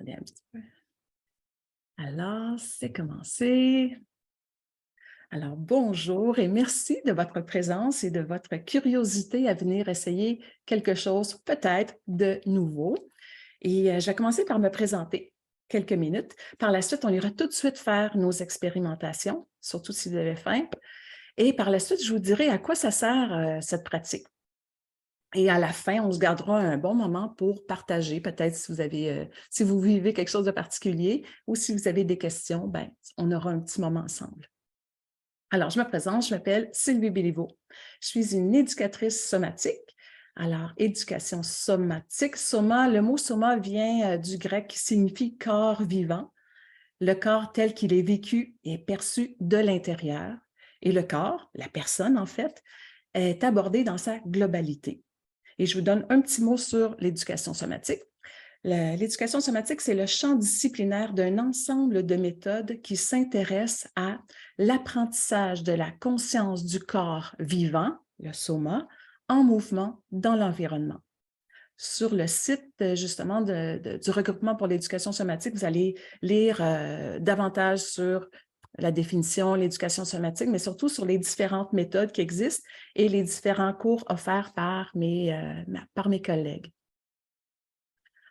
Attendez un petit peu. Alors, c'est commencé. Alors, bonjour et merci de votre présence et de votre curiosité à venir essayer quelque chose peut-être de nouveau. Et je vais commencer par me présenter quelques minutes. Par la suite, on ira tout de suite faire nos expérimentations, surtout si vous avez faim. Et par la suite, je vous dirai à quoi ça sert cette pratique. Et à la fin, on se gardera un bon moment pour partager, peut-être si vous avez, si vous vivez quelque chose de particulier ou si vous avez des questions, ben, on aura un petit moment ensemble. Alors, je me présente, je m'appelle Sylvie Béliveau. Je suis une éducatrice somatique. Alors, éducation somatique, soma, le mot soma vient du grec qui signifie corps vivant. Le corps tel qu'il est vécu est perçu de l'intérieur et le corps, la personne en fait, est abordé dans sa globalité. Et je vous donne un petit mot sur l'éducation somatique. L'éducation somatique, c'est le champ disciplinaire d'un ensemble de méthodes qui s'intéressent à l'apprentissage de la conscience du corps vivant, le soma, en mouvement dans l'environnement. Sur le site, justement, du regroupement pour l'éducation somatique, vous allez lire davantage sur la définition, l'éducation somatique, mais surtout sur les différentes méthodes qui existent et les différents cours offerts par mes collègues.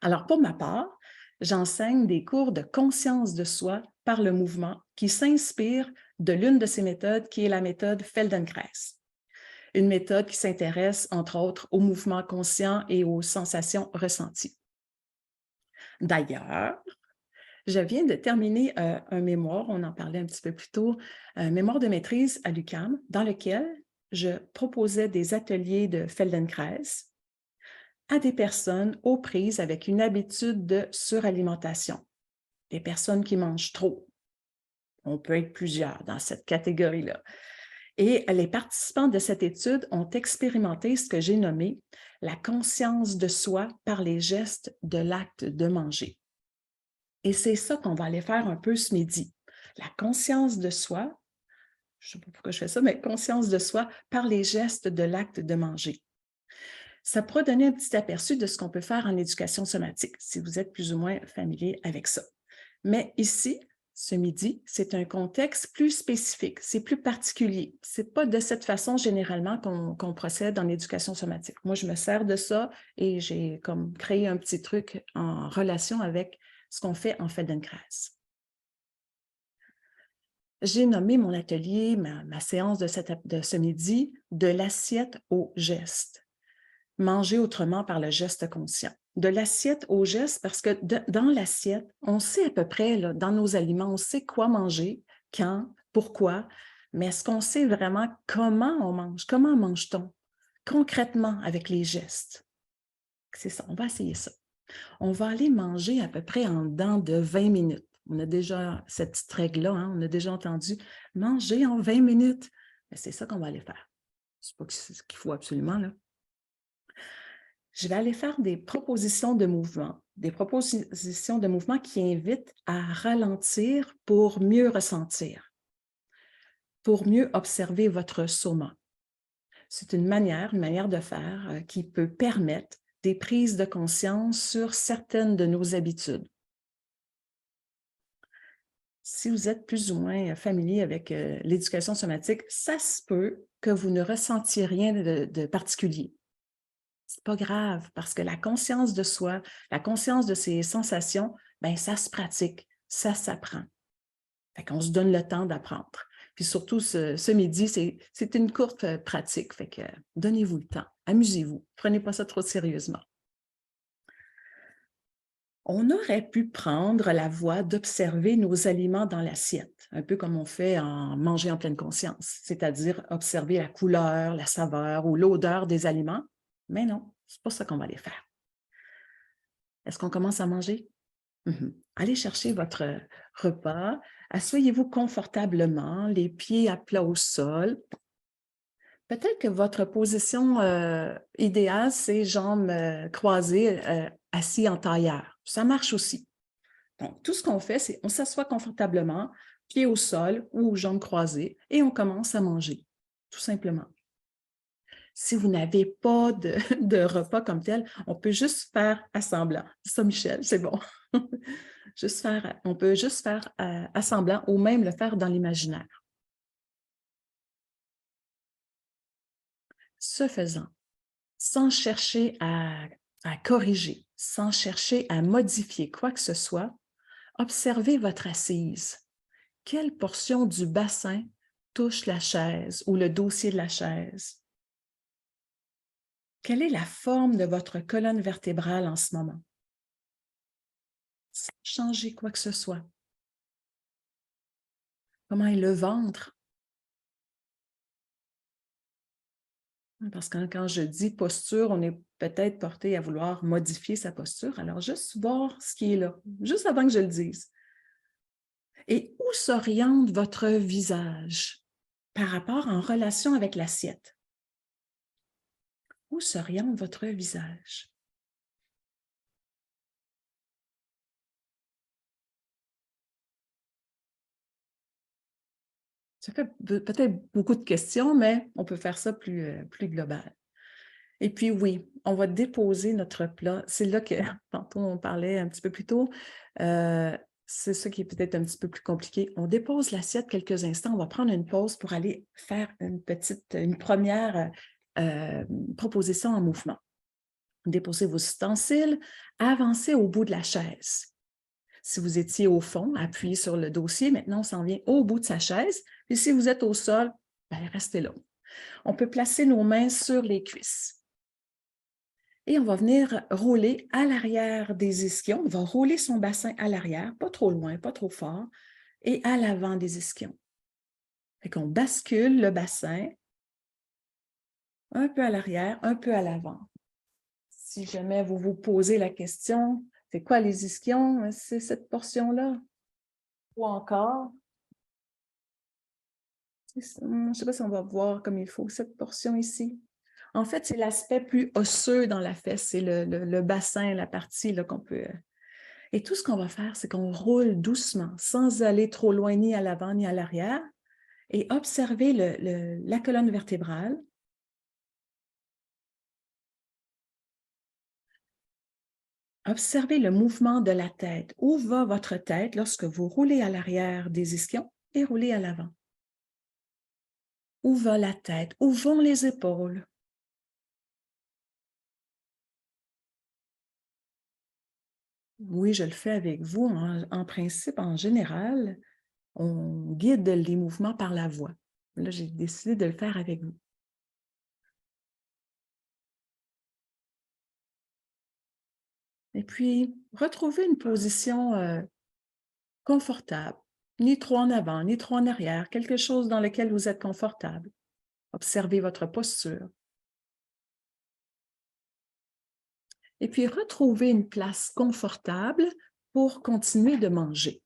Alors, pour ma part, j'enseigne des cours de conscience de soi par le mouvement qui s'inspire de l'une de ces méthodes qui est la méthode Feldenkrais. Une méthode qui s'intéresse, entre autres, au mouvement conscient et aux sensations ressenties. D'ailleurs, je viens de terminer un mémoire, on en parlait un petit peu plus tôt, un mémoire de maîtrise à l'UQAM, dans lequel je proposais des ateliers de Feldenkrais à des personnes aux prises avec une habitude de suralimentation, des personnes qui mangent trop. On peut être plusieurs dans cette catégorie-là. Et les participants de cette étude ont expérimenté ce que j'ai nommé la conscience de soi par les gestes de l'acte de manger. Et c'est ça qu'on va aller faire un peu ce midi. La conscience de soi, je ne sais pas pourquoi je fais ça, mais conscience de soi par les gestes de l'acte de manger. Ça pourra donner un petit aperçu de ce qu'on peut faire en éducation somatique, si vous êtes plus ou moins familier avec ça. Mais ici, ce midi, c'est un contexte plus spécifique, c'est plus particulier. Ce n'est pas de cette façon généralement qu'on procède en éducation somatique. Moi, je me sers de ça et j'ai comme créé un petit truc en relation avec ce qu'on fait en Feldenkrais. J'ai nommé mon atelier, ma séance de ce midi, de l'assiette au geste. Manger autrement par le geste conscient. De l'assiette au geste, parce que dans l'assiette, on sait à peu près, là, dans nos aliments, on sait quoi manger, quand, pourquoi, mais est-ce qu'on sait vraiment comment on mange? Comment mange-t-on? Concrètement, avec les gestes. C'est ça, on va essayer ça. On va aller manger à peu près en dedans de 20 minutes. On a déjà cette petite règle-là, hein? On a déjà entendu manger en 20 minutes. C'est ça qu'on va aller faire. Ce n'est pas ce qu'il faut absolument, là. Je vais aller faire des propositions de mouvement qui invitent à ralentir pour mieux ressentir, pour mieux observer votre soma. C'est une manière de faire qui peut permettre des prises de conscience sur certaines de nos habitudes. Si vous êtes plus ou moins familier avec l'éducation somatique, ça se peut que vous ne ressentiez rien de particulier. C'est pas grave, parce que la conscience de soi, la conscience de ses sensations, bien, ça se pratique, ça s'apprend. Fait qu'on se donne le temps d'apprendre. Puis surtout, ce midi, c'est une courte pratique. Fait que donnez-vous le temps, amusez-vous, prenez pas ça trop sérieusement. On aurait pu prendre la voie d'observer nos aliments dans l'assiette, un peu comme on fait en manger en pleine conscience, c'est-à-dire observer la couleur, la saveur ou l'odeur des aliments. Mais non, c'est pas ça qu'on va aller faire. Est-ce qu'on commence à manger? Allez chercher votre repas, asseyez-vous confortablement, les pieds à plat au sol. Peut-être que votre position idéale, c'est jambes croisées, assis en tailleur. Ça marche aussi. Donc, tout ce qu'on fait, c'est on s'assoit confortablement, pieds au sol ou jambes croisées, et on commence à manger, tout simplement. Si vous n'avez pas de, de repas comme tel, on peut juste faire assemblant. C'est ça, Michel, c'est bon. On peut juste faire assemblant ou même le faire dans l'imaginaire. Ce faisant, sans chercher à corriger, sans chercher à modifier quoi que ce soit, observez votre assise. Quelle portion du bassin touche la chaise ou le dossier de la chaise? Quelle est la forme de votre colonne vertébrale en ce moment? Sans changer quoi que ce soit. Comment est le ventre? Parce que quand je dis posture, on est peut-être porté à vouloir modifier sa posture. Alors, juste voir ce qui est là, juste avant que je le dise. Et où s'oriente votre visage par rapport en relation avec l'assiette? Où s'oriente votre visage? Ça fait peut-être beaucoup de questions, mais on peut faire ça plus global. Et puis oui, on va déposer notre plat. C'est là que, tantôt on parlait un petit peu plus tôt, c'est ça qui est peut-être un petit peu plus compliqué. On dépose l'assiette quelques instants, on va prendre une pause pour aller faire une première proposition en mouvement. Déposez vos ustensiles, avancez au bout de la chaise. Si vous étiez au fond, appuyez sur le dossier. Maintenant, on s'en vient au bout de sa chaise. Et si vous êtes au sol, ben, restez là. On peut placer nos mains sur les cuisses. Et on va venir rouler à l'arrière des ischions. On va rouler son bassin à l'arrière, pas trop loin, pas trop fort, et à l'avant des ischions. Fait qu'on bascule le bassin un peu à l'arrière, un peu à l'avant. Si jamais vous vous posez la question, c'est quoi les ischions? C'est cette portion-là. Ou encore, je ne sais pas si on va voir comme il faut, cette portion ici. En fait, c'est l'aspect plus osseux dans la fesse, c'est le bassin, la partie qu'on peut... Et tout ce qu'on va faire, c'est qu'on roule doucement, sans aller trop loin ni à l'avant ni à l'arrière, et observer la colonne vertébrale. Observez le mouvement de la tête. Où va votre tête lorsque vous roulez à l'arrière des ischions et roulez à l'avant? Où va la tête? Où vont les épaules? Oui, je le fais avec vous. En principe, en général, on guide les mouvements par la voix. Là, j'ai décidé de le faire avec vous. Et puis, retrouvez une position confortable, ni trop en avant, ni trop en arrière, quelque chose dans lequel vous êtes confortable. Observez votre posture. Et puis, retrouvez une place confortable pour continuer de manger.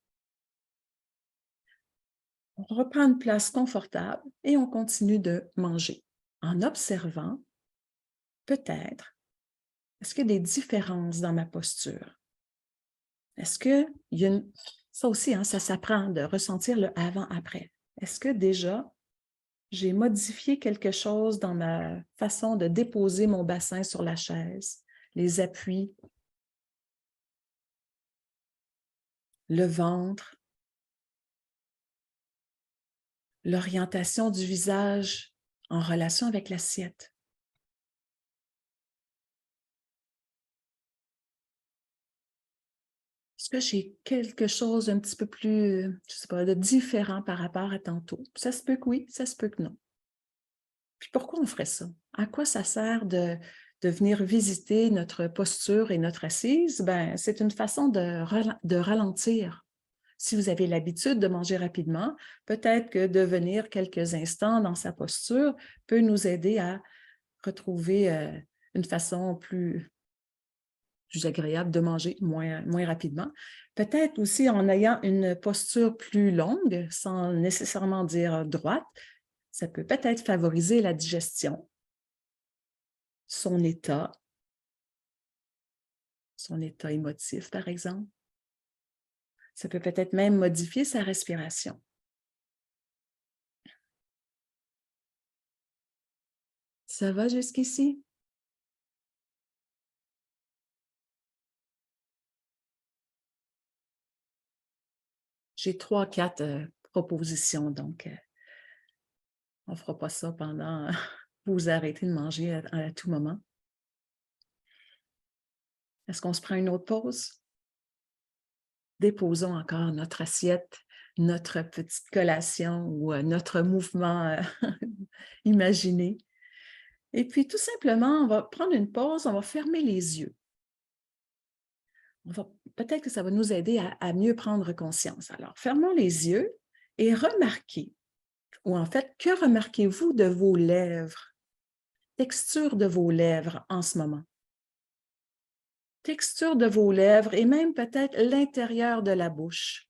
On reprend une place confortable et on continue de manger en observant, peut-être, est-ce qu'il y a des différences dans ma posture? Est-ce qu'il y a une... Ça aussi, hein, ça s'apprend de ressentir le avant-après. Est-ce que déjà, j'ai modifié quelque chose dans ma façon de déposer mon bassin sur la chaise, les appuis, le ventre, l'orientation du visage en relation avec l'assiette? Est-ce que j'ai quelque chose un petit peu plus, je ne sais pas, de différent par rapport à tantôt? Ça se peut que oui, ça se peut que non. Puis pourquoi on ferait ça? À quoi ça sert de venir visiter notre posture et notre assise? Ben, c'est une façon de ralentir. Si vous avez l'habitude de manger rapidement, peut-être que de venir quelques instants dans sa posture peut nous aider à retrouver une façon plus agréable de manger moins rapidement. Peut-être aussi en ayant une posture plus longue, sans nécessairement dire droite, ça peut peut-être favoriser la digestion, son état émotif, par exemple. Ça peut peut-être même modifier sa respiration. Ça va jusqu'ici? J'ai 3, 4 propositions, donc on ne fera pas ça pendant vous arrêtez de manger à tout moment. Est-ce qu'on se prend une autre pause? Déposons encore notre assiette, notre petite collation ou notre mouvement imaginé. Et puis, tout simplement, on va prendre une pause, on va fermer les yeux. Peut-être que ça va nous aider à mieux prendre conscience. Alors, fermons les yeux et remarquez, ou en fait, que remarquez-vous de vos lèvres? Texture de vos lèvres en ce moment. Texture de vos lèvres et même peut-être l'intérieur de la bouche.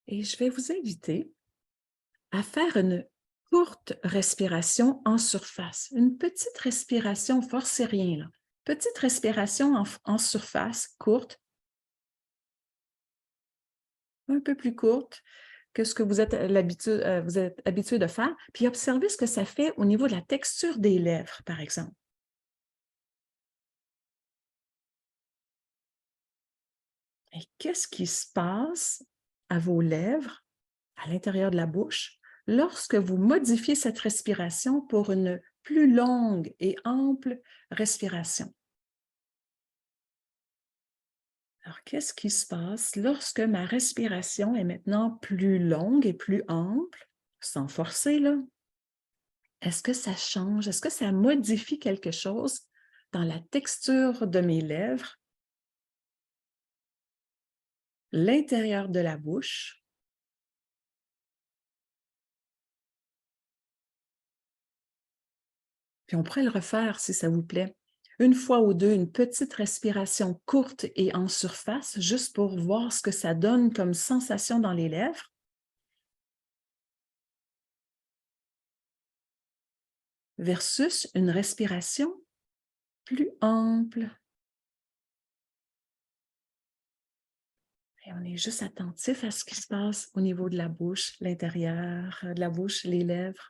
Et je vais vous inviter à faire une courte respiration en surface. Une petite respiration, forcez rien là. Petite respiration en surface, courte, un peu plus courte que ce que vous êtes habitué de faire, puis observez ce que ça fait au niveau de la texture des lèvres, par exemple. Et qu'est-ce qui se passe à vos lèvres, à l'intérieur de la bouche, lorsque vous modifiez cette respiration pour une plus longue et ample respiration? Alors, qu'est-ce qui se passe lorsque ma respiration est maintenant plus longue et plus ample, sans forcer, là? Est-ce que ça change? Est-ce que ça modifie quelque chose dans la texture de mes lèvres, l'intérieur de la bouche? Puis on pourrait le refaire si ça vous plaît. Une fois ou deux, une petite respiration courte et en surface, juste pour voir ce que ça donne comme sensation dans les lèvres. Versus une respiration plus ample. Et on est juste attentif à ce qui se passe au niveau de la bouche, l'intérieur de la bouche, les lèvres.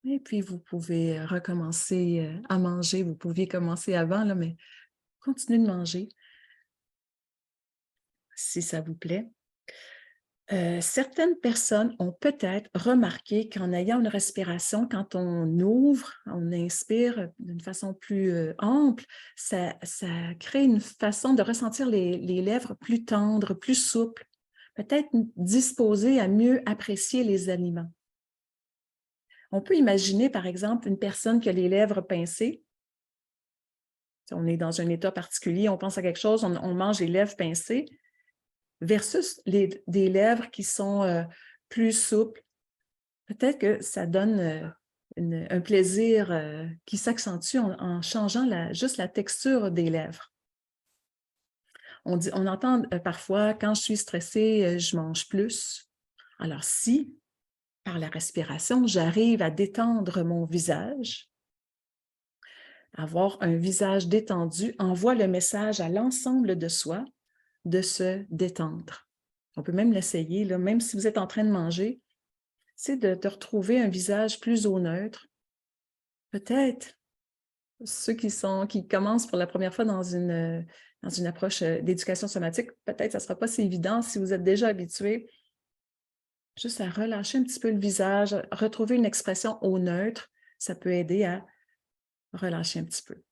Et puis, vous pouvez recommencer à manger. Vous pouviez commencer avant, là, mais continuez de manger si ça vous plaît. Certaines personnes ont peut-être remarqué qu'en ayant une respiration, quand on ouvre, on inspire d'une façon plus ample, ça crée une façon de ressentir les lèvres plus tendres, plus souples, peut-être disposées à mieux apprécier les aliments. On peut imaginer, par exemple, une personne qui a les lèvres pincées. Si on est dans un état particulier, on pense à quelque chose, on mange les lèvres pincées, versus des lèvres qui sont plus souples. Peut-être que ça donne un plaisir qui s'accentue en changeant juste la texture des lèvres. On entend parfois, quand je suis stressée, je mange plus. Alors si, par la respiration, j'arrive à détendre mon visage, avoir un visage détendu envoie le message à l'ensemble de soi de se détendre. On peut même l'essayer, même si vous êtes en train de manger, c'est de retrouver un visage plus au neutre. Peut-être ceux qui commencent pour la première fois dans une approche d'éducation somatique, peut-être que ça ne sera pas si évident si vous êtes déjà habitué, juste à relâcher un petit peu le visage, retrouver une expression au neutre, ça peut aider à relâcher un petit peu.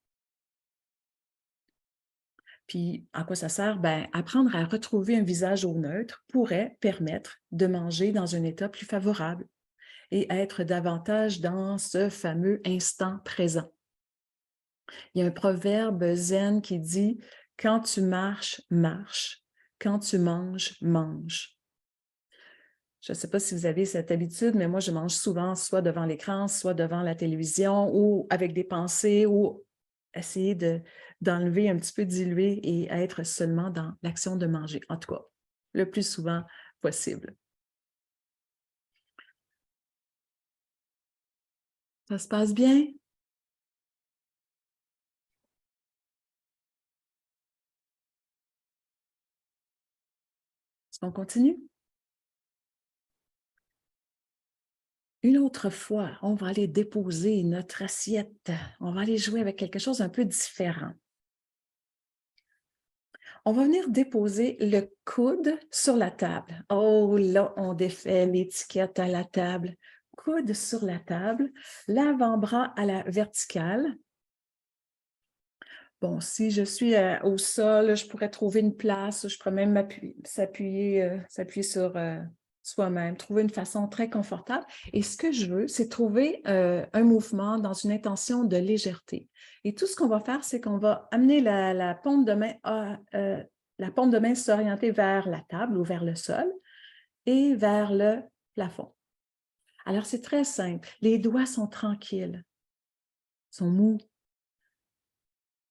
Puis, à quoi ça sert? Ben, apprendre à retrouver un visage au neutre pourrait permettre de manger dans un état plus favorable et être davantage dans ce fameux instant présent. Il y a un proverbe zen qui dit « Quand tu marches, marche. Quand tu manges, mange. » Je ne sais pas si vous avez cette habitude, mais moi, je mange souvent soit devant l'écran, soit devant la télévision ou avec des pensées ou essayer d'enlever un petit peu, diluer et être seulement dans l'action de manger, en tout cas, le plus souvent possible. Ça se passe bien? On continue? Une autre fois, on va aller déposer notre assiette. On va aller jouer avec quelque chose un peu différent. On va venir déposer le coude sur la table. Oh, là, on défait l'étiquette à la table. Coude sur la table, l'avant-bras à la verticale. Bon, si je suis au sol, je pourrais trouver une place, je pourrais même s'appuyer sur soi-même, trouver une façon très confortable. Et ce que je veux, c'est trouver un mouvement dans une intention de légèreté. Et tout ce qu'on va faire, c'est qu'on va amener la paume de main la paume de main s'orienter vers la table ou vers le sol et vers le plafond. Alors, c'est très simple. Les doigts sont tranquilles, sont mous.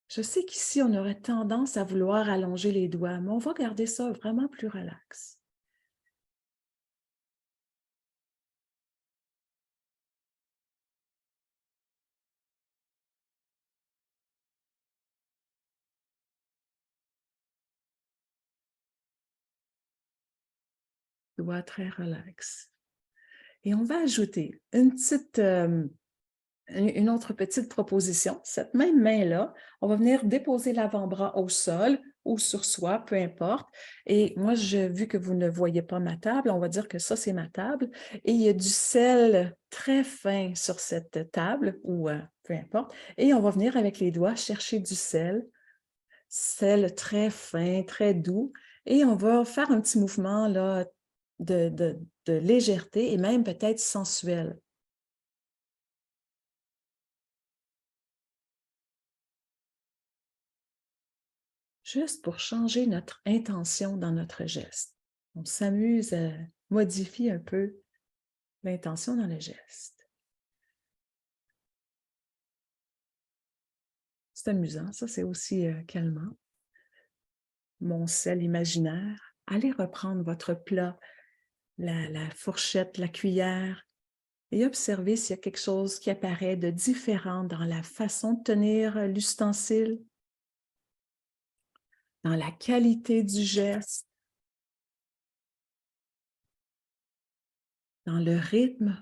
Je sais qu'ici, on aurait tendance à vouloir allonger les doigts, mais on va garder ça vraiment plus relax. Doigts très relax. Et on va ajouter une autre petite proposition. Cette même main-là, on va venir déposer l'avant-bras au sol ou sur soi, peu importe. Et moi, vu que vous ne voyez pas ma table, on va dire que ça, c'est ma table. Et il y a du sel très fin sur cette table, ou peu importe. Et on va venir avec les doigts chercher du sel très fin, très doux. Et on va faire un petit mouvement là, de légèreté et même peut-être sensuel. Juste pour changer notre intention dans notre geste. On s'amuse à modifier un peu l'intention dans le geste. C'est amusant, ça c'est aussi calmant. Mon sel imaginaire, allez reprendre votre plat, la fourchette, la cuillère, et observez s'il y a quelque chose qui apparaît de différent dans la façon de tenir l'ustensile, dans la qualité du geste, dans le rythme.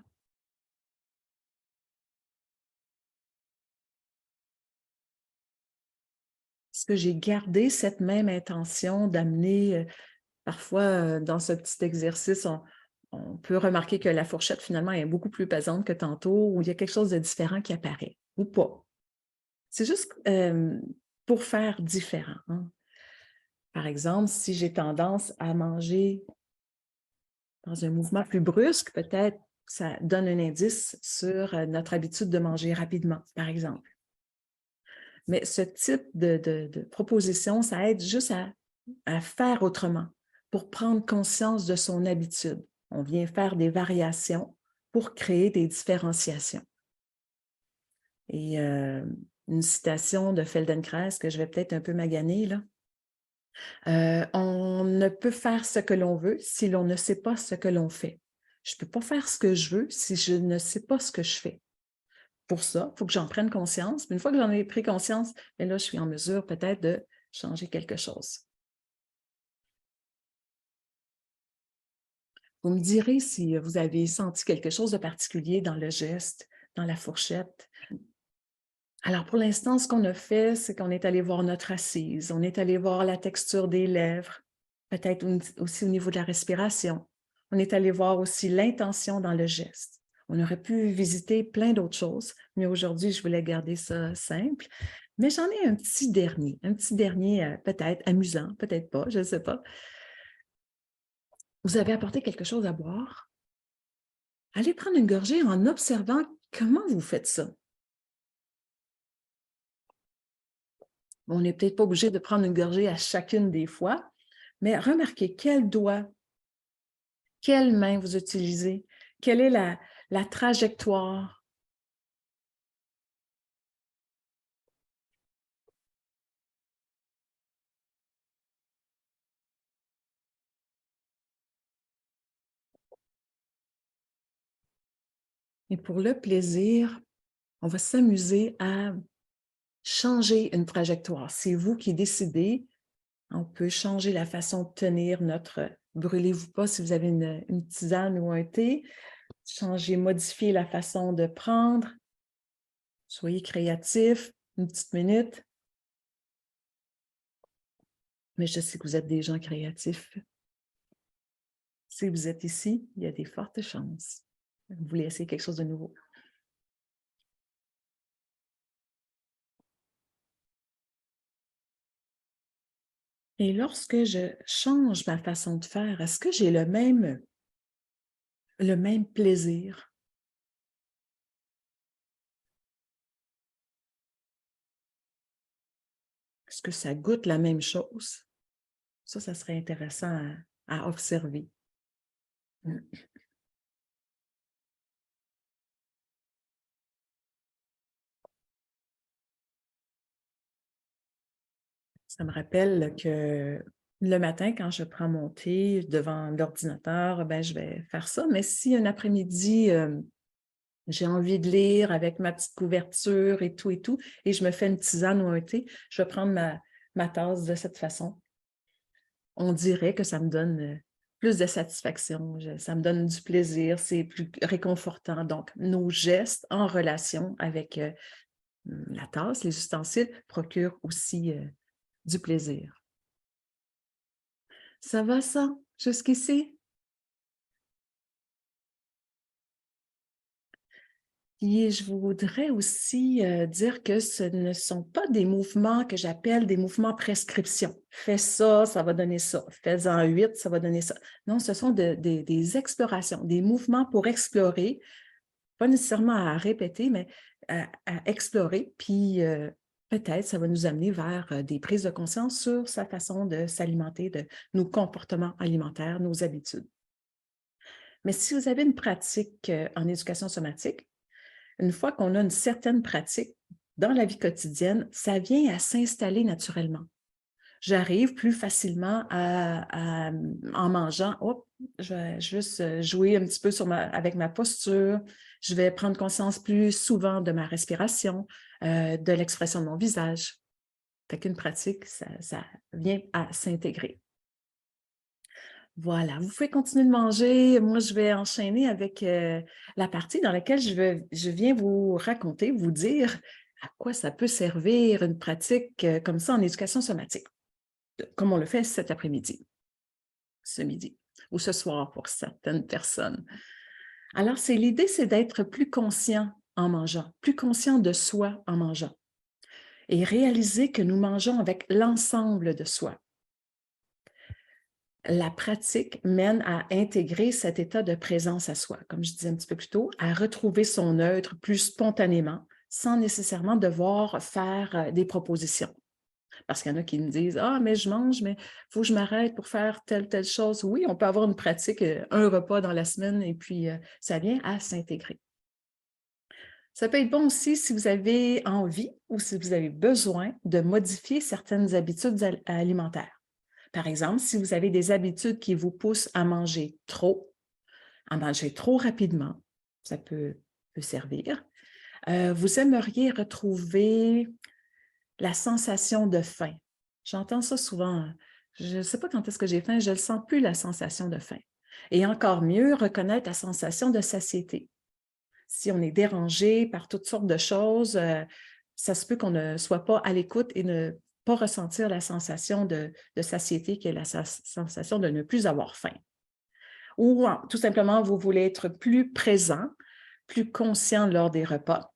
Est-ce que j'ai gardé cette même intention d'amener, parfois dans ce petit exercice, on peut remarquer que la fourchette finalement est beaucoup plus pesante que tantôt, ou il y a quelque chose de différent qui apparaît, ou pas. C'est juste pour faire différent, hein. Par exemple, si j'ai tendance à manger dans un mouvement plus brusque, peut-être ça donne un indice sur notre habitude de manger rapidement, par exemple. Mais ce type de proposition, ça aide juste à faire autrement, pour prendre conscience de son habitude. On vient faire des variations pour créer des différenciations. Et une citation de Feldenkrais que je vais peut-être un peu maganer, là. On ne peut faire ce que l'on veut si l'on ne sait pas ce que l'on fait. Je ne peux pas faire ce que je veux si je ne sais pas ce que je fais. Pour ça, il faut que j'en prenne conscience. Mais une fois que j'en ai pris conscience, bien là, je suis en mesure peut-être de changer quelque chose. Vous me direz si vous avez senti quelque chose de particulier dans le geste, dans la fourchette. Alors, pour l'instant, ce qu'on a fait, c'est qu'on est allé voir notre assise, on est allé voir la texture des lèvres, peut-être aussi au niveau de la respiration. On est allé voir aussi l'intention dans le geste. On aurait pu visiter plein d'autres choses, mais aujourd'hui, je voulais garder ça simple. Mais j'en ai un petit dernier peut-être amusant, peut-être pas, je ne sais pas. Vous avez apporté quelque chose à boire? Allez prendre une gorgée en observant comment vous faites ça. On n'est peut-être pas obligé de prendre une gorgée à chacune des fois, mais remarquez quel doigt, quelle main vous utilisez, quelle est la trajectoire. Et pour le plaisir, on va s'amuser à changer une trajectoire. C'est vous qui décidez On peut changer la façon de tenir notre brûlez-vous pas si vous avez une tisane ou un thé. Changer, modifier la façon de prendre. Soyez créatifs, une petite minute. Mais je sais que vous êtes des gens créatifs. Si vous êtes ici, il y a des fortes chances. Vous voulez essayer quelque chose de nouveau. Et lorsque je change ma façon de faire, est-ce que j'ai le même plaisir? Est-ce que ça goûte la même chose? Ça serait intéressant à observer. Ça me rappelle que le matin, quand je prends mon thé devant l'ordinateur, ben, je vais faire ça. Mais si un après-midi, j'ai envie de lire avec ma petite couverture et tout, et je me fais une tisane ou un thé, je vais prendre ma tasse de cette façon. On dirait que ça me donne plus de satisfaction, ça me donne du plaisir, c'est plus réconfortant. Donc, nos gestes en relation avec la tasse, les ustensiles, procurent aussi du plaisir. Ça va ça, jusqu'ici? Et je voudrais aussi dire que ce ne sont pas des mouvements que j'appelle des mouvements prescription. Fais ça, ça va donner ça. Fais-en 8, ça va donner ça. Non, ce sont des explorations, des mouvements pour explorer, pas nécessairement à répéter, mais à explorer. Puis peut-être ça va nous amener vers des prises de conscience sur sa façon de s'alimenter, de nos comportements alimentaires, nos habitudes. Mais si vous avez une pratique en éducation somatique, une fois qu'on a une certaine pratique dans la vie quotidienne, ça vient à s'installer naturellement. J'arrive plus facilement en mangeant, hop, je vais juste jouer un petit peu avec ma posture, je vais prendre conscience plus souvent de ma respiration, de l'expression de mon visage. Fait qu'une pratique, ça vient à s'intégrer. Voilà, vous pouvez continuer de manger. Moi, je vais enchaîner avec la partie dans laquelle je viens vous raconter, vous dire à quoi ça peut servir une pratique comme ça en éducation somatique, comme on le fait cet après-midi, ce midi ou ce soir pour certaines personnes. Alors, l'idée, c'est d'être plus conscient en mangeant, plus conscient de soi en mangeant et réaliser que nous mangeons avec l'ensemble de soi. La pratique mène à intégrer cet état de présence à soi, comme je disais un petit peu plus tôt, à retrouver son neutre plus spontanément, sans nécessairement devoir faire des propositions. Parce qu'il y en a qui me disent « Ah, mais je mange, mais il faut que je m'arrête pour faire telle chose. » Oui, on peut avoir une pratique, un repas dans la semaine, et puis ça vient à s'intégrer. Ça peut être bon aussi si vous avez envie ou si vous avez besoin de modifier certaines habitudes alimentaires. Par exemple, si vous avez des habitudes qui vous poussent à manger trop rapidement, ça peut servir. Vous aimeriez retrouver la sensation de faim. J'entends ça souvent. Je ne sais pas quand est-ce que j'ai faim, je ne sens plus la sensation de faim. Et encore mieux, reconnaître la sensation de satiété. Si on est dérangé par toutes sortes de choses, ça se peut qu'on ne soit pas à l'écoute et ne pas ressentir la sensation de satiété, qui est la sensation de ne plus avoir faim. Ou tout simplement, vous voulez être plus présent, plus conscient lors des repas.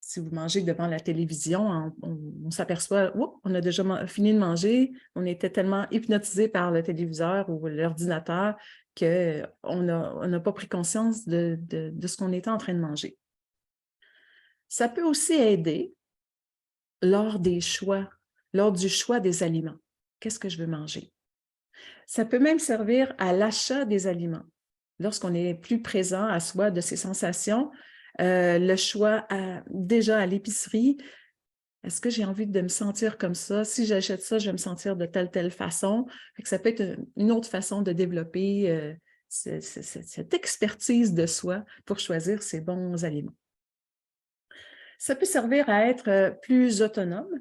Si vous mangez devant la télévision, on s'aperçoit, on a déjà fini de manger, on était tellement hypnotisé par le téléviseur ou l'ordinateur qu'on n'a pas pris conscience de ce qu'on était en train de manger. Ça peut aussi aider lors du choix des aliments. Qu'est-ce que je veux manger? Ça peut même servir à l'achat des aliments. Lorsqu'on est plus présent à soi de ses sensations, le choix déjà à l'épicerie, est-ce que j'ai envie de me sentir comme ça? Si j'achète ça, je vais me sentir de telle façon. Ça peut être une autre façon de développer cette expertise de soi pour choisir ces bons aliments. Ça peut servir à être plus autonome,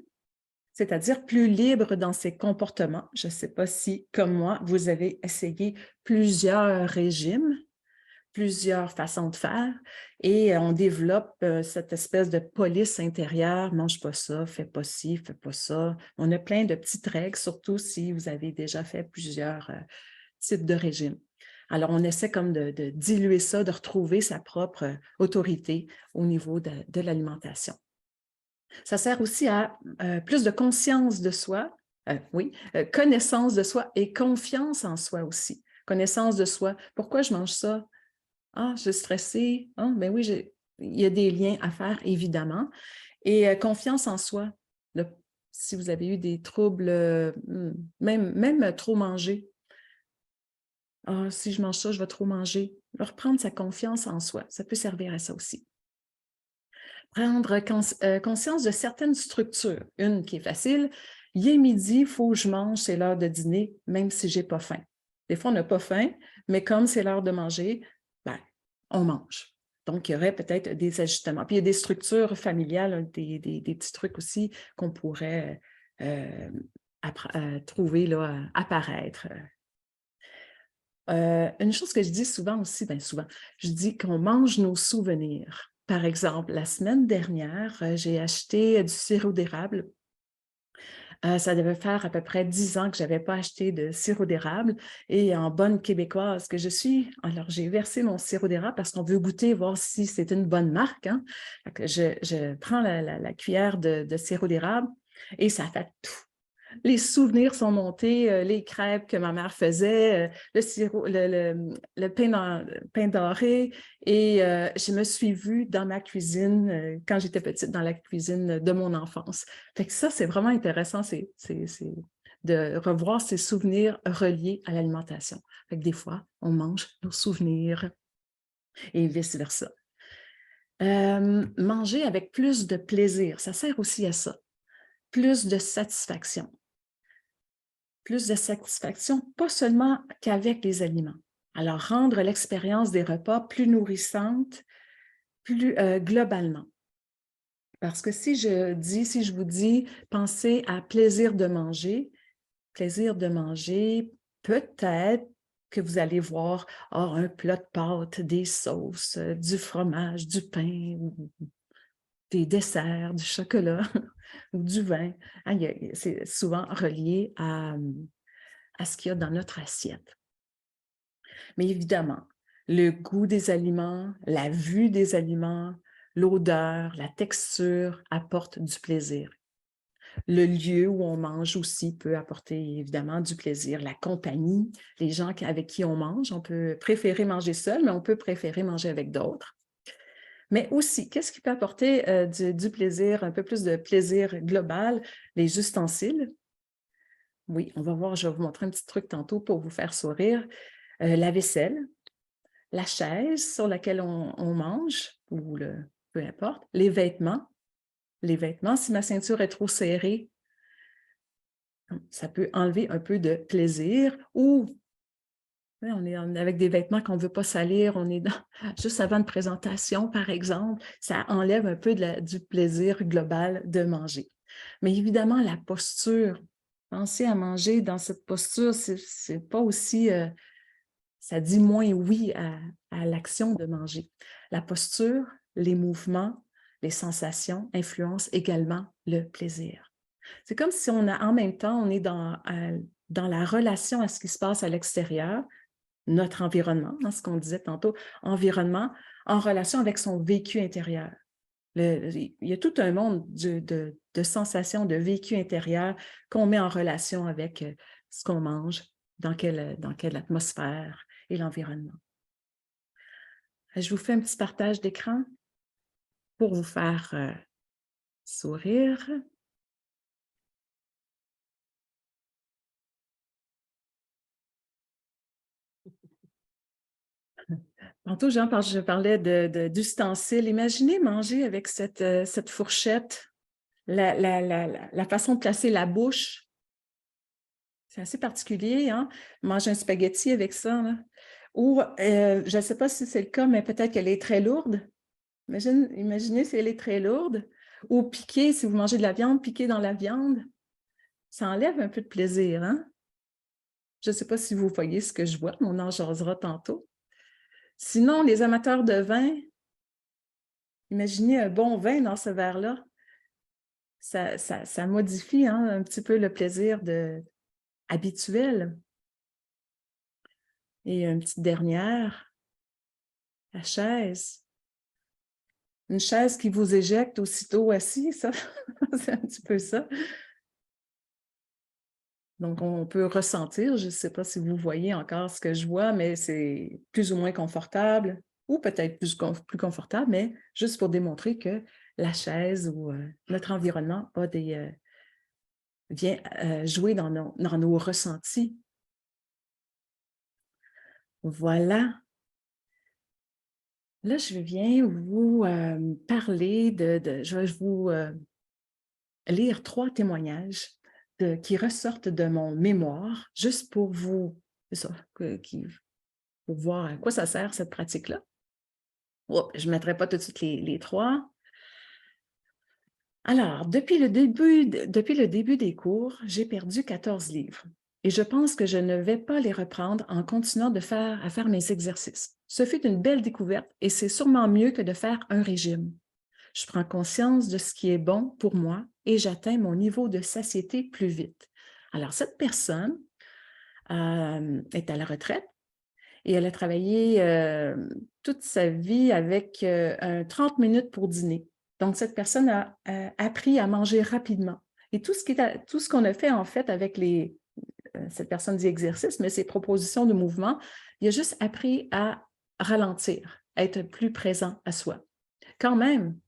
c'est-à-dire plus libre dans ses comportements. Je ne sais pas si, comme moi, vous avez essayé plusieurs régimes, plusieurs façons de faire, et on développe cette espèce de police intérieure, mange pas ça, fais pas ci, fais pas ça. On a plein de petites règles, surtout si vous avez déjà fait plusieurs types de régimes. Alors, on essaie comme de diluer ça, de retrouver sa propre autorité au niveau de l'alimentation. Ça sert aussi à plus de conscience de soi, connaissance de soi et confiance en soi aussi. Connaissance de soi. Pourquoi je mange ça? Ah, je suis stressée. Ah, ben oui, il y a des liens à faire, évidemment. Et confiance en soi. Si vous avez eu des troubles, même trop manger. Ah, si je mange ça, je vais trop manger. Reprendre sa confiance en soi, ça peut servir à ça aussi. Prendre conscience de certaines structures. Une qui est facile, il est midi, il faut que je mange, c'est l'heure de dîner, même si je n'ai pas faim. Des fois, on n'a pas faim, mais comme c'est l'heure de manger, ben, on mange. Donc, il y aurait peut-être des ajustements. Puis, il y a des structures familiales, des petits trucs aussi qu'on pourrait trouver là, apparaître. Une chose que je dis souvent aussi, bien souvent, je dis qu'on mange nos souvenirs. Par exemple, la semaine dernière, j'ai acheté du sirop d'érable. Ça devait faire à peu près 10 ans que je n'avais pas acheté de sirop d'érable. Et en bonne québécoise que je suis, alors j'ai versé mon sirop d'érable parce qu'on veut goûter, voir si c'est une bonne marque. Hein. Je prends la cuillère de sirop d'érable et ça fait tout. Les souvenirs sont montés, les crêpes que ma mère faisait, le sirop, le pain doré. Et je me suis vue dans ma cuisine, quand j'étais petite, dans la cuisine de mon enfance. Fait que ça, c'est vraiment intéressant, c'est de revoir ces souvenirs reliés à l'alimentation. Fait que des fois, on mange nos souvenirs et vice-versa. Manger avec plus de plaisir, ça sert aussi à ça. Plus de satisfaction. Plus de satisfaction, pas seulement qu'avec les aliments. Alors, rendre l'expérience des repas plus nourrissante, plus globalement. Parce que si je vous dis, pensez à plaisir de manger, peut-être que vous allez voir un plat de pâtes, des sauces, du fromage, du pain, des desserts, du chocolat ou du vin. Hein, c'est souvent relié à ce qu'il y a dans notre assiette. Mais évidemment, le goût des aliments, la vue des aliments, l'odeur, la texture apportent du plaisir. Le lieu où on mange aussi peut apporter évidemment du plaisir. La compagnie, les gens avec qui on mange, on peut préférer manger seul, mais on peut préférer manger avec d'autres. Mais aussi, qu'est-ce qui peut apporter du plaisir, un peu plus de plaisir global? Les ustensiles. Oui, on va voir, je vais vous montrer un petit truc tantôt pour vous faire sourire. La vaisselle, la chaise sur laquelle on mange, ou peu importe, les vêtements. Les vêtements, si ma ceinture est trop serrée, ça peut enlever un peu de plaisir. Ou on est avec des vêtements qu'on ne veut pas salir, on est juste avant une présentation, par exemple, ça enlève un peu du plaisir global de manger. Mais évidemment, la posture, penser à manger dans cette posture, c'est pas aussi... ça dit moins oui à l'action de manger. La posture, les mouvements, les sensations influencent également le plaisir. C'est comme si en même temps, on est dans la relation à ce qui se passe à l'extérieur, notre environnement, ce qu'on disait tantôt, environnement, en relation avec son vécu intérieur. Il y a tout un monde de sensations, de vécu intérieur qu'on met en relation avec ce qu'on mange, dans quelle atmosphère et l'environnement. Je vous fais un petit partage d'écran pour vous faire sourire. Tantôt, je parlais d'ustensiles. Imaginez manger avec cette fourchette, la façon de placer la bouche. C'est assez particulier, hein? Manger un spaghetti avec ça, là. Ou, je ne sais pas si c'est le cas, mais peut-être qu'elle est très lourde. Imaginez si elle est très lourde. Ou piquer, si vous mangez de la viande, piquer dans la viande. Ça enlève un peu de plaisir, hein? Je ne sais pas si vous voyez ce que je vois, mais on en jasera tantôt. Sinon, les amateurs de vin, imaginez un bon vin dans ce verre-là. Ça modifie hein, un petit peu le plaisir habituel. Et une petite dernière, la chaise. Une chaise qui vous éjecte aussitôt assis, ça, c'est un petit peu ça. Donc, on peut ressentir, je ne sais pas si vous voyez encore ce que je vois, mais c'est plus ou moins confortable, ou peut-être plus confortable, mais juste pour démontrer que la chaise ou notre environnement vient jouer dans nos ressentis. Voilà. Là, je viens vous parler je vais vous lire 3 témoignanages qui ressortent de mon mémoire, juste pour vous, c'est ça, pour voir à quoi ça sert cette pratique-là. Oh, je ne mettrai pas tout de suite les 3. Alors, depuis le début des cours, j'ai perdu 14 livres et je pense que je ne vais pas les reprendre en continuant à faire mes exercices. Ce fut une belle découverte et c'est sûrement mieux que de faire un régime. Je prends conscience de ce qui est bon pour moi et j'atteins mon niveau de satiété plus vite. Alors, cette personne est à la retraite et elle a travaillé toute sa vie avec 30 minutes pour dîner. Donc, cette personne a appris à manger rapidement. Et tout ce qu'on a fait, en fait, avec cette personne dit exercice, mais ses propositions de mouvement, il a juste appris à ralentir, à être plus présent à soi. Quand même,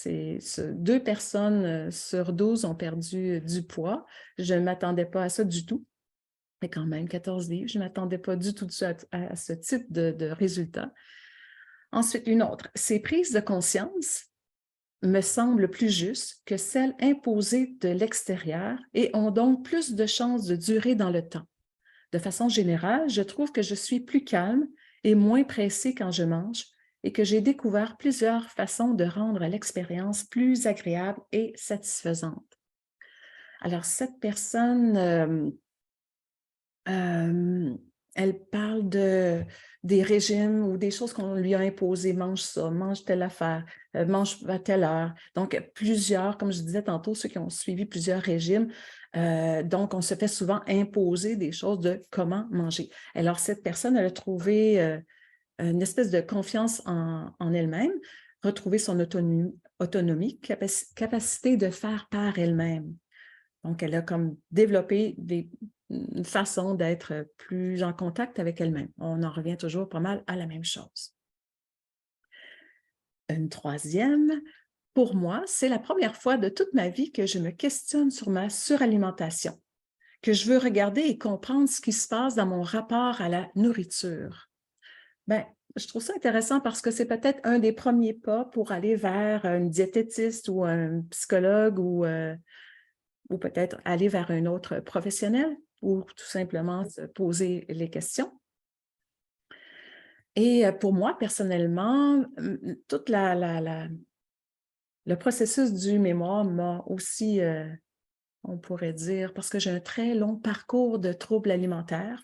2 personnes sur 12 ont perdu du poids. Je ne m'attendais pas à ça du tout. Mais quand même, 14 livres, je ne m'attendais pas du tout à ce type de résultat. Ensuite, une autre. Ces prises de conscience me semblent plus justes que celles imposées de l'extérieur et ont donc plus de chances de durer dans le temps. De façon générale, je trouve que je suis plus calme et moins pressée quand je mange et que j'ai découvert plusieurs façons de rendre l'expérience plus agréable et satisfaisante. Alors, cette personne, elle parle des régimes ou des choses qu'on lui a imposées. Mange ça, mange telle affaire, mange à telle heure. Donc, plusieurs, comme je disais tantôt, ceux qui ont suivi plusieurs régimes, donc on se fait souvent imposer des choses de comment manger. Alors, cette personne, elle a trouvé une espèce de confiance en elle-même, retrouver son autonomie, capacité de faire par elle-même. Donc, elle a comme développé une façon d'être plus en contact avec elle-même. On en revient toujours pas mal à la même chose. Une troisième, pour moi, c'est la première fois de toute ma vie que je me questionne sur ma suralimentation, que je veux regarder et comprendre ce qui se passe dans mon rapport à la nourriture. Bien, je trouve ça intéressant parce que c'est peut-être un des premiers pas pour aller vers une diététiste ou un psychologue ou peut-être aller vers un autre professionnel ou tout simplement se poser les questions. Et pour moi, personnellement, tout le processus du mémoire m'a aussi, on pourrait dire, parce que j'ai un très long parcours de troubles alimentaires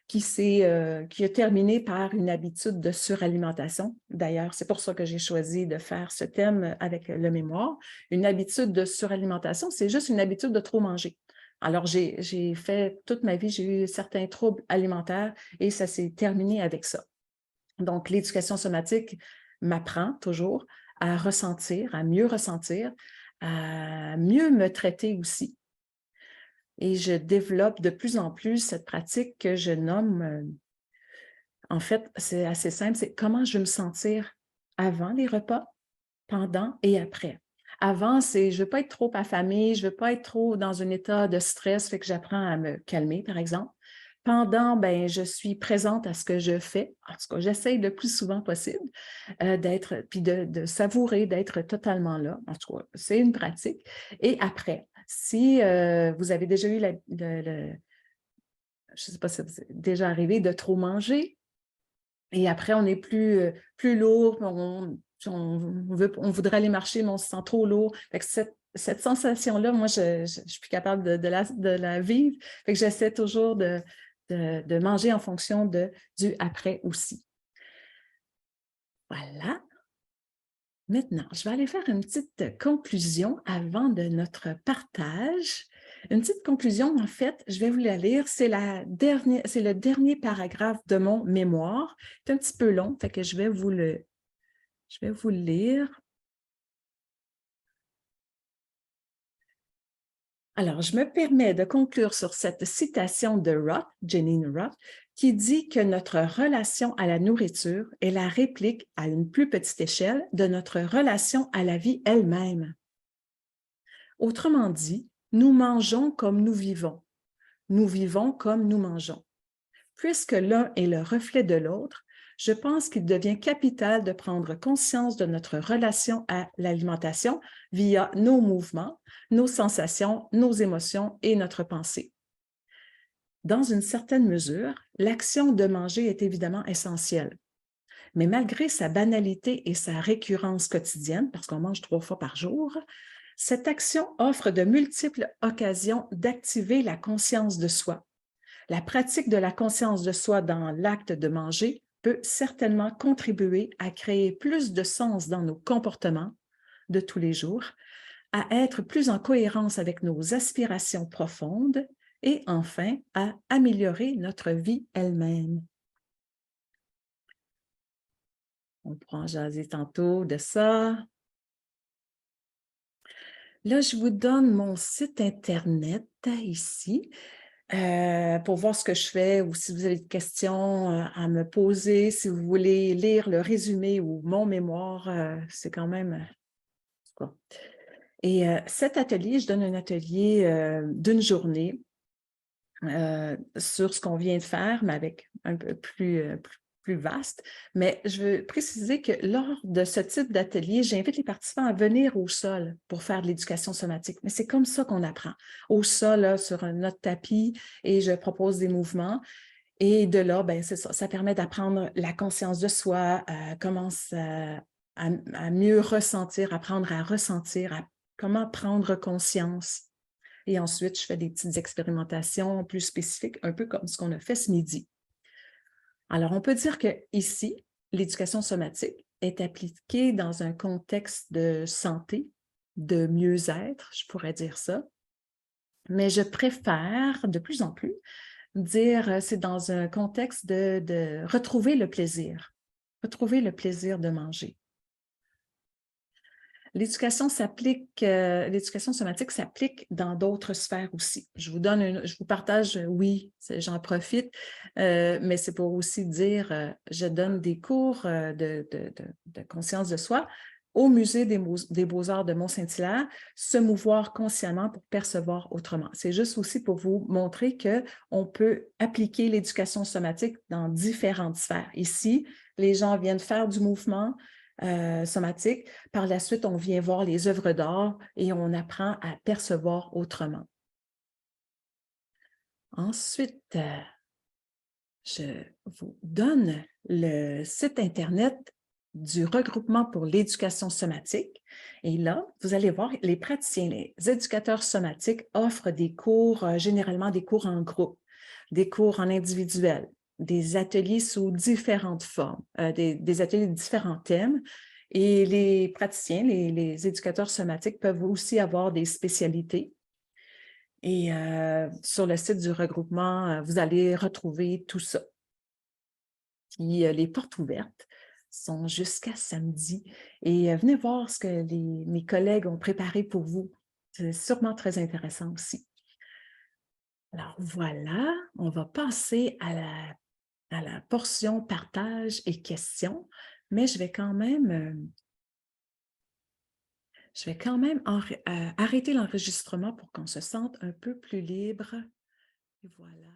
qui a terminé par une habitude de suralimentation. D'ailleurs, c'est pour ça que j'ai choisi de faire ce thème avec le mémoire. Une habitude de suralimentation, c'est juste une habitude de trop manger. Alors, j'ai fait toute ma vie, j'ai eu certains troubles alimentaires et ça s'est terminé avec ça. Donc, l'éducation somatique m'apprend toujours à ressentir, à mieux me traiter aussi. Et je développe de plus en plus cette pratique que je nomme, en fait, c'est assez simple, c'est comment je veux me sentir avant les repas, pendant et après. Avant, c'est je ne veux pas être trop affamée, je ne veux pas être trop dans un état de stress, fait que j'apprends à me calmer, par exemple. Pendant, ben, je suis présente à ce que je fais. En tout cas, j'essaye le plus souvent possible d'être, puis de savourer, d'être totalement là. En tout cas, c'est une pratique. Et après, si vous avez déjà eu je ne sais pas si c'est déjà arrivé de trop manger, et après, on est plus lourd, on voudrait aller marcher, mais on se sent trop lourd. Fait que cette sensation-là, moi, je suis plus capable de la vivre. Fait que j'essaie toujours de manger en fonction du après aussi. Voilà. Maintenant, je vais aller faire une petite conclusion avant de notre partage. Une petite conclusion, en fait, je vais vous la lire. C'est le dernier paragraphe de mon mémoire. C'est un petit peu long, fait que je vais vous le lire. Alors, je me permets de conclure sur cette citation de Roth, Janine Roth, qui dit que notre relation à la nourriture est la réplique à une plus petite échelle de notre relation à la vie elle-même. Autrement dit, nous mangeons comme nous vivons comme nous mangeons. Puisque l'un est le reflet de l'autre, je pense qu'il devient capital de prendre conscience de notre relation à l'alimentation via nos mouvements, nos sensations, nos émotions et notre pensée. Dans une certaine mesure, l'action de manger est évidemment essentielle. Mais malgré sa banalité et sa récurrence quotidienne, parce qu'on mange 3 fois par jour, cette action offre de multiples occasions d'activer la conscience de soi. La pratique de la conscience de soi dans l'acte de manger peut certainement contribuer à créer plus de sens dans nos comportements de tous les jours, à être plus en cohérence avec nos aspirations profondes et enfin à améliorer notre vie elle-même. On pourra en jaser tantôt de ça. Là, je vous donne mon site Internet ici pour voir ce que je fais ou si vous avez des questions à me poser, si vous voulez lire le résumé ou mon mémoire, c'est quand même... quoi. Et cet atelier, je donne un atelier d'une journée sur ce qu'on vient de faire, mais avec un peu plus vaste. Mais je veux préciser que lors de ce type d'atelier, j'invite les participants à venir au sol pour faire de l'éducation somatique. Mais c'est comme ça qu'on apprend. Au sol, là, sur notre tapis, et je propose des mouvements. Et de là, ben, c'est ça, ça permet d'apprendre la conscience de soi, à mieux ressentir, apprendre à ressentir, à comment prendre conscience. Et ensuite, je fais des petites expérimentations plus spécifiques, un peu comme ce qu'on a fait ce midi. Alors, on peut dire qu'ici, l'éducation somatique est appliquée dans un contexte de santé, de mieux-être, je pourrais dire ça. Mais je préfère de plus en plus dire c'est dans un contexte de retrouver le plaisir de manger. L'éducation somatique s'applique dans d'autres sphères aussi. Je vous partage, oui, j'en profite, mais c'est pour aussi dire, je donne des cours de conscience de soi au Musée des Beaux-Arts de Mont-Saint-Hilaire, se mouvoir consciemment pour percevoir autrement. C'est juste aussi pour vous montrer qu'on peut appliquer l'éducation somatique dans différentes sphères. Ici, les gens viennent faire du mouvement, somatique. Par la suite, on vient voir les œuvres d'art et on apprend à percevoir autrement. Ensuite, je vous donne le site Internet du regroupement pour l'éducation somatique. Et là, vous allez voir, les praticiens, les éducateurs somatiques offrent des cours, généralement des cours en groupe, des cours en individuel, des ateliers sous différentes formes, des ateliers de différents thèmes. Et les praticiens, les éducateurs somatiques peuvent aussi avoir des spécialités. Et sur le site du regroupement, vous allez retrouver tout ça. Puis les portes ouvertes sont jusqu'à samedi. Et venez voir ce que mes collègues ont préparé pour vous. C'est sûrement très intéressant aussi. Alors voilà, on va passer à la portion partage et questions, mais je vais quand même arrêter l'enregistrement pour qu'on se sente un peu plus libre. Et voilà.